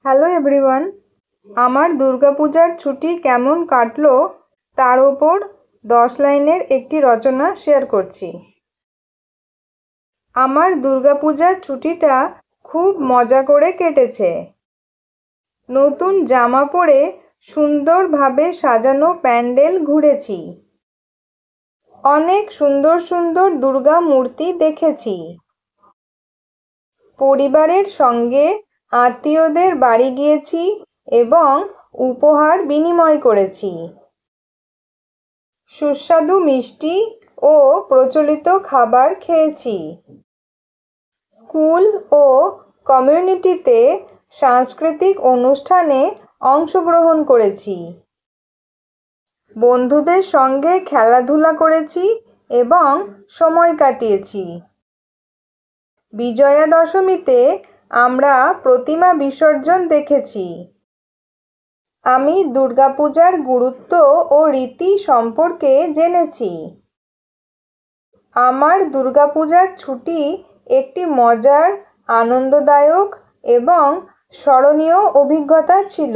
Hello everyone, আমার দুর্গাপূজার ছুটি কেমন কাটলো তার ওপর 10 লাইনের একটি রচনা শেয়ার করছি। আমার দুর্গাপূজার ছুটিটা খুব মজা করে কেটেছে। নতুন জামা পরে সুন্দরভাবে সাজানো প্যান্ডেল ঘুরেছি। অনেক সুন্দর সুন্দর দুর্গা মূর্তি দেখেছি। পরিবারের সঙ্গে আত্মীয়দের বাড়ি গিয়েছি এবং উপহার বিনিময় করেছি। সুস্বাদু মিষ্টি ও প্রচলিত খাবার খেয়েছি। স্কুল ও কমিউনিটিতে সাংস্কৃতিক অনুষ্ঠানে অংশগ্রহণ করেছি। বন্ধুদের সঙ্গে খেলাধুলা করেছি এবং সময় কাটিয়েছি। বিজয়া দশমীতে আমরা প্রতিমা বিসর্জন দেখেছি। আমি দুর্গাপূজার গুরুত্ব ও রীতি সম্পর্কে জেনেছি। আমার দুর্গাপূজার ছুটি একটি মজার, আনন্দদায়ক এবং স্মরণীয় অভিজ্ঞতা ছিল।